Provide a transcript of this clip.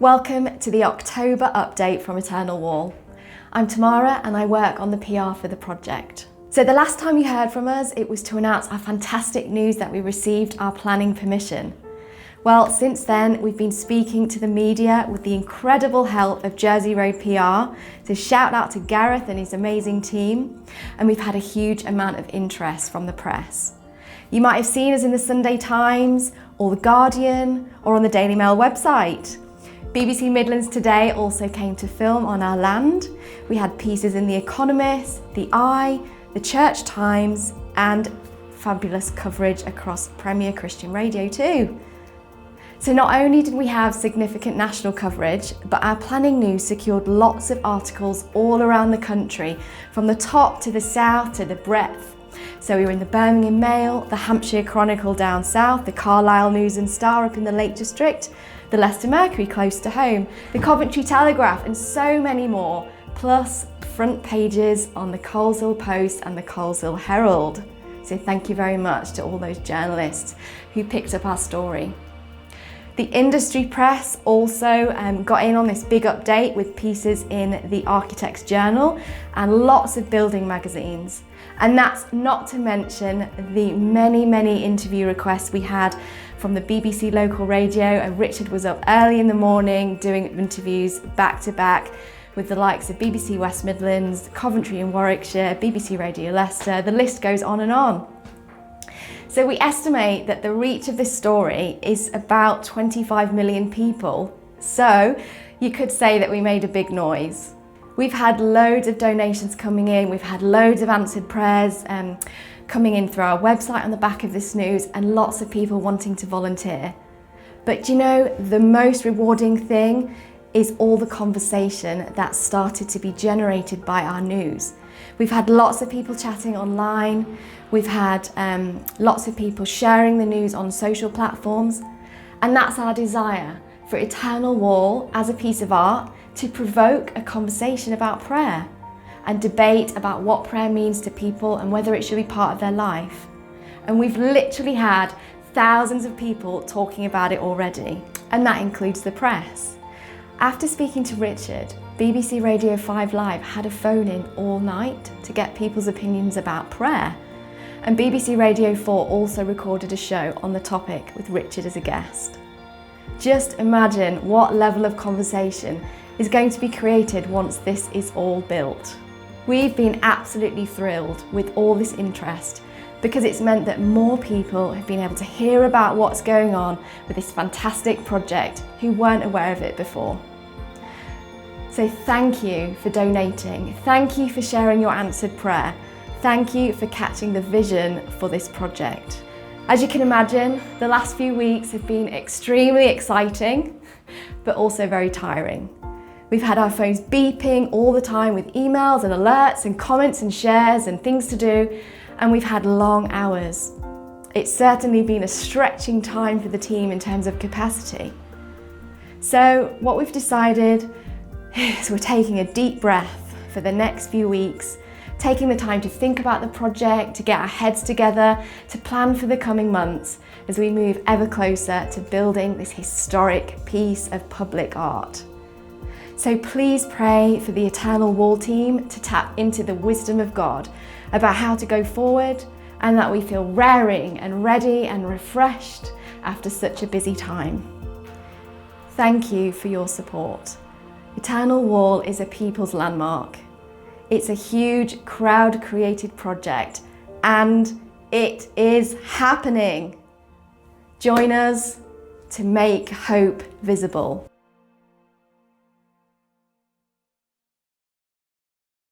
Welcome to the October update from Eternal Wall. I'm Tamara and I work on the PR for the project. So the last time you heard from us, it was to announce our fantastic news that we received our planning permission. Well, since then, we've been speaking to the media with the incredible help of Jersey Road PR. So shout out to Gareth and his amazing team. And we've had a huge amount of interest from the press. You might have seen us in the Sunday Times, or the Guardian, or on the Daily Mail website. BBC Midlands Today also came to film on our land. We had pieces in The Economist, The Eye, the Church Times, and fabulous coverage across Premier Christian Radio too. So not only did we have significant national coverage, but our planning news secured lots of articles all around the country, from the top to the south to the breadth. So we were in the Birmingham Mail, the Hampshire Chronicle down south, the Carlisle News and Star up in the Lake District, the Leicester Mercury close to home, the Coventry Telegraph, and so many more, plus front pages on the Coleshill Post and the Coleshill Herald. So thank you very much to all those journalists who picked up our story. The industry press also got in on this big update with pieces in the Architect's Journal and lots of building magazines. And that's not to mention the many interview requests we had from the BBC local radio. Richard was up early in the morning doing interviews back to back with the likes of BBC West Midlands, Coventry and Warwickshire, BBC Radio Leicester, the list goes on and on. So we estimate that the reach of this story is about 25 million people. So you could say that we made a big noise. We've had loads of donations coming in, we've had loads of answered prayers coming in through our website on the back of this news, and lots of people wanting to volunteer. But you know, the most rewarding thing is all the conversation that started to be generated by our news. We've had lots of people chatting online, we've had lots of people sharing the news on social platforms, and that's our desire for Eternal Wall as a piece of art to provoke a conversation about prayer and debate about what prayer means to people and whether it should be part of their life. And we've literally had thousands of people talking about it already, and that includes the press. After speaking to Richard, BBC Radio 5 Live had a phone in all night to get people's opinions about prayer. And BBC Radio 4 also recorded a show on the topic with Richard as a guest. Just imagine what level of conversation is going to be created once this is all built. We've been absolutely thrilled with all this interest because it's meant that more people have been able to hear about what's going on with this fantastic project who weren't aware of it before. So thank you for donating. Thank you for sharing your answered prayer. Thank you for catching the vision for this project. As you can imagine, the last few weeks have been extremely exciting, but also very tiring. We've had our phones beeping all the time with emails and alerts and comments and shares and things to do, and we've had long hours. It's certainly been a stretching time for the team in terms of capacity. So what we've decided is we're taking a deep breath for the next few weeks, taking the time to think about the project, to get our heads together, to plan for the coming months as we move ever closer to building this historic piece of public art. So please pray for the Eternal Wall team to tap into the wisdom of God about how to go forward, and that we feel raring and ready and refreshed after such a busy time. Thank you for your support. Eternal Wall is a people's landmark. It's a huge crowd-created project, and it is happening. Join us to make hope visible.